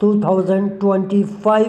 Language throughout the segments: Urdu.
2025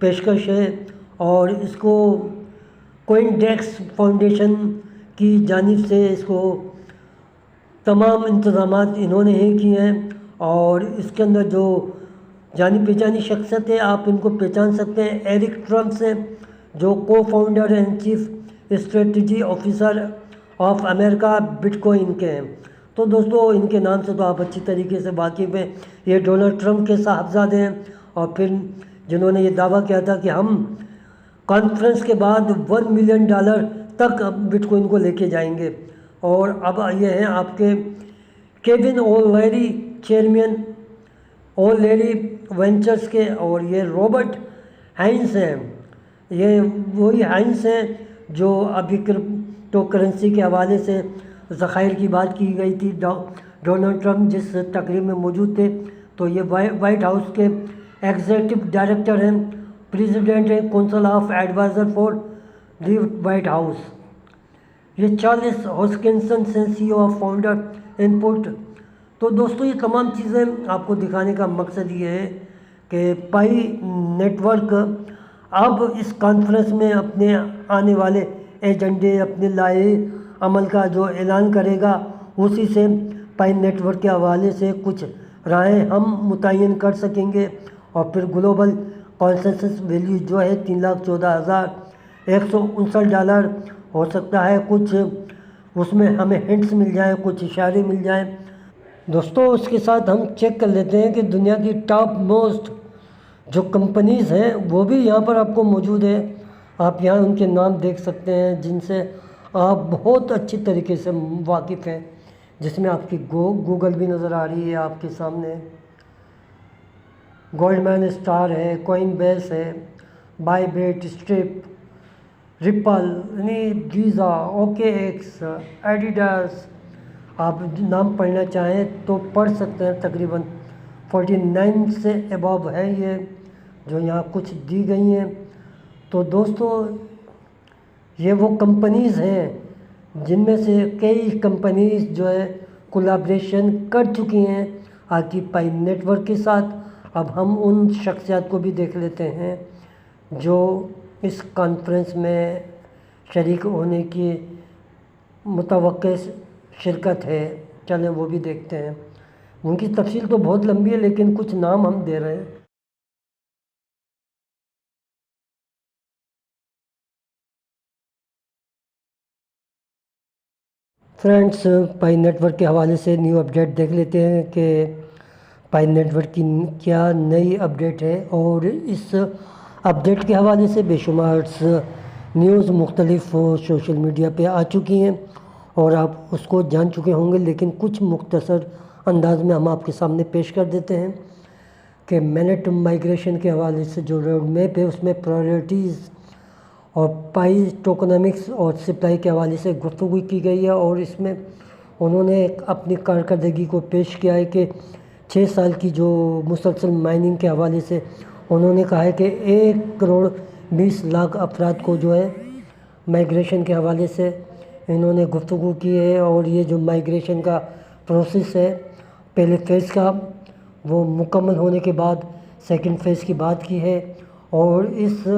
پیشکش ہے اور اس کو کوئنڈیکس فاؤنڈیشن کی جانب سے اس کو تمام انتظامات انہوں نے ہی کیے ہیں، اور اس کے اندر جو جانی پہچانی شخصیت ہے آپ ان کو پہچان سکتے ہیں۔ ایرک ٹرمپ ہیں جو کو founder and chief strategy officer of امریکہ بٹ کوئن کے ہیں۔ تو دوستو ان کے نام سے تو آپ اچھی طریقے سے واقف ہیں، یہ ڈونلڈ ٹرمپ کے صاحبزادے ہیں، اور پھر جنہوں نے یہ دعویٰ کیا تھا کہ ہم کانفرنس کے بعد $1 ملین تک بٹ کوئن کو لے کے جائیں گے۔ اور اب یہ ہیں آپ کے کیون اولیری، چیئرمین اولیری وینچرز کے، اور یہ رابرٹ ہائنس ہیں، یہ وہی ہائنس ہیں جو ابھی کرپٹو کرنسی کے حوالے سے ذخائر کی بات کی گئی تھی، ڈونلڈ ٹرمپ جس تقریب میں موجود تھے۔ تو یہ وائٹ ہاؤس کے ایگزیکٹو ڈائریکٹر ہیں، پریزیڈنٹ ہیں، council of advisor for the White House. یہ چارلس ہاسکنسن ہیں، سی او آف فاؤنڈر ان پٹ۔ تو دوستو یہ تمام چیزیں آپ کو دکھانے کا مقصد یہ ہے کہ پائی نیٹ ورک اب اس کانفرنس میں اپنے آنے والے ایجنڈے، اپنے لائحہ عمل کا جو اعلان کرے گا، اسی سے پائی نیٹ ورک کے حوالے سے کچھ رائے ہم متعین کر سکیں گے، اور پھر گلوبل کنسنسس ویلیو جو ہے $3,14,159 ہو سکتا ہے، کچھ اس میں ہمیں ہنٹس مل جائیں، کچھ اشارے مل جائیں۔ دوستو اس کے ساتھ ہم چیک کر لیتے ہیں کہ دنیا کی ٹاپ موسٹ جو کمپنیز ہیں وہ بھی یہاں پر آپ کو موجود ہے۔ آپ یہاں ان کے نام دیکھ سکتے ہیں جن سے آپ بہت اچھی طریقے سے واقف ہیں، جس میں آپ کی گوگل بھی نظر آ رہی ہے آپ کے سامنے، گولڈمین اسٹار ہے، کوئن بیس ہے، بائی بیٹ، اسٹرپ، ریپل، گیزا، اوکے ایکس، ایڈیڈاس، آپ نام پڑھنا چاہیں تو پڑھ سکتے ہیں۔ تقریباً 49 سے اباب ہے یہ جو یہاں کچھ دی گئی ہیں۔ تو دوستو یہ وہ کمپنیز ہیں جن میں سے کئی کمپنیز جو ہے کولیبریشن کر چکی ہیں آج پائی نیٹ ورک کے ساتھ۔ اب ہم ان شخصیات کو بھی دیکھ لیتے ہیں جو اس کانفرنس میں شریک ہونے کی متوقع شرکت ہے، چلیں وہ بھی دیکھتے ہیں۔ ان کی تفصیل تو بہت لمبی ہے لیکن کچھ نام ہم دے رہے ہیں۔ فرینڈس پائی نیٹ ورک کے حوالے سے نیو اپڈیٹ دیکھ لیتے ہیں کہ پائی نیٹ ورک کی کیا نئی اپڈیٹ ہے، اور اس اپڈیٹ کے حوالے سے بے شمار نیوز مختلف سوشل میڈیا پہ آ چکی ہیں اور آپ اس کو جان چکے ہوں گے، لیکن کچھ مختصر انداز میں ہم آپ کے سامنے پیش کر دیتے ہیں کہ مینٹ مائیگریشن کے حوالے سے جو روڈ میپ ہے اس میں پرائیورٹیز اور پائی ٹوکنامکس اور سپلائی کے حوالے سے گفتگو کی گئی ہے، اور اس میں انہوں نے اپنی کارکردگی کو پیش کیا ہے کہ 6 سال کی جو مسلسل مائننگ کے حوالے سے انہوں نے کہا ہے کہ 1,20,00,000 افراد کو جو ہے مائیگریشن کے حوالے سے انہوں نے گفتگو کی ہے، اور یہ جو مائیگریشن کا پروسیس ہے پہلے فیز کا وہ مکمل ہونے کے بعد سیکنڈ فیز کی بات کی ہے، اور اس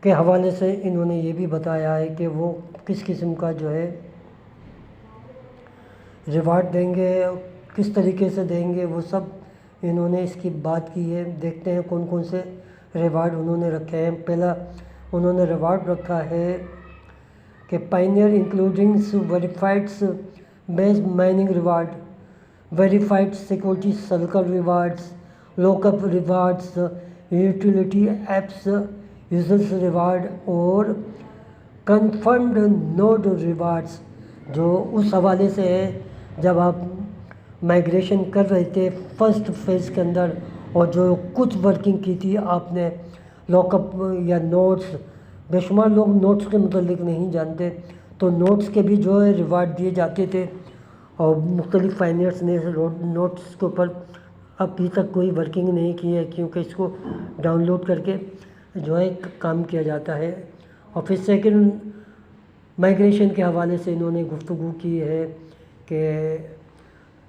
کے حوالے سے انہوں نے یہ بھی بتایا ہے کہ وہ کس قسم کا جو ہے ریوارڈ دیں گے، کس طریقے سے دیں گے، وہ سب انہوں نے اس کی بات کی ہے۔ دیکھتے ہیں کون کون سے ریوارڈ انہوں نے رکھے ہیں۔ پہلا انہوں نے ریوارڈ رکھا ہے کہ pioneer including verified based mining reward, verified security circle rewards, lock up rewards, utility apps users reward اور کنفرمڈ نوڈ ریوارڈس، جو اس حوالے سے ہے جب آپ مائیگریشن کر رہے تھے فرسٹ فیز کے اندر اور جو کچھ ورکنگ کی تھی آپ نے لاک اپ یا نوٹس، بے شمار لوگ نوٹس کے متعلق نہیں جانتے، تو نوٹس کے بھی جو ہے ریوارڈ دیے جاتے تھے، اور مختلف فائنرز نے نوٹس کے اوپر ابھی تک کوئی ورکنگ نہیں کی ہے کیونکہ اس کو ڈاؤن لوڈ کر کے جو ہے کام کیا جاتا ہے۔ اور پھر سیکنڈ مائیگریشن کے حوالے سے انہوں نے گفتگو کی ہے کہ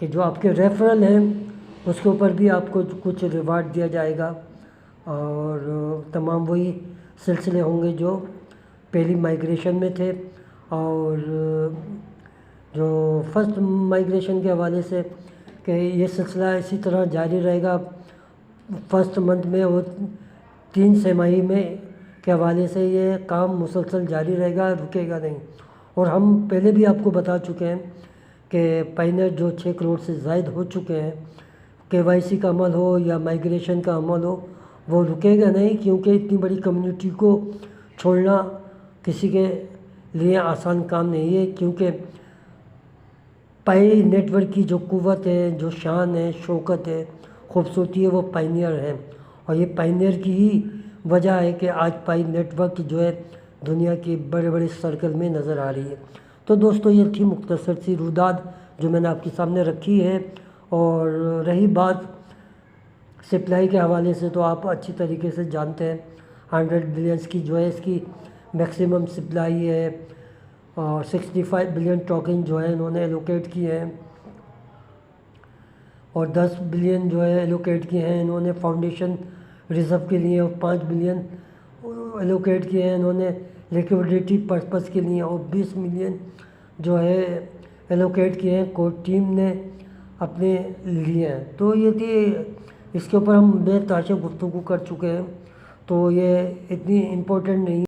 جو آپ کے ریفرل ہیں اس کے اوپر بھی آپ کو کچھ ریوارڈ دیا جائے گا، اور تمام وہی سلسلے ہوں گے جو پہلی مائیگریشن میں تھے، اور جو فرسٹ مائیگریشن کے حوالے سے کہ یہ سلسلہ اسی طرح جاری رہے گا فرسٹ منتھ میں، اور 3 سہ-ماہی میں کے حوالے سے یہ کام مسلسل جاری رہے گا، رکے گا نہیں۔ اور ہم پہلے بھی آپ کو بتا چکے ہیں کہ پائنیئر جو 6 کروڑ سے زائد ہو چکے ہیں، KYC کا عمل ہو یا مائیگریشن کا عمل ہو، وہ رکے گا نہیں، کیونکہ اتنی بڑی کمیونٹی کو چھوڑنا کسی کے لیے آسان کام نہیں ہے، کیونکہ پائی نیٹ ورک کی جو قوت ہے، جو شان ہے، شوکت ہے، خوبصورتی ہے، وہ پائنیئر ہے، اور یہ پائنیئر کی ہی وجہ ہے کہ آج پائی نیٹ ورک جو ہے دنیا کے بڑے بڑے سرکل میں نظر آ رہی ہے۔ تو دوستو یہ تھی مختصر سی روداد جو میں نے آپ کے سامنے رکھی ہے، اور رہی بات سپلائی کے حوالے سے تو آپ اچھی طریقے سے جانتے ہیں 100 بلینس کی جو ہے اس کی میکسیمم سپلائی ہے، اور 65 بلین ٹوکن جو ہے انہوں نے ایلوکیٹ کیے ہیں، اور 10 بلین جو ہے ایلوکیٹ کیے ہیں انہوں نے فاؤنڈیشن ریزرو کے لیے، اور 5 بلین ایلوکیٹ کیے ہیں انہوں نے لیکوڈیٹی پرپس کے لیے، اور 20 ملین جو ہے ایلوکیٹ کیے ہیں کور ٹیم نے اپنے لیے ہیں۔ تو یہ تھی، اس کے اوپر ہم بے تحاشا گفتگو کر چکے ہیں، تو یہ اتنی امپورٹنٹ نہیں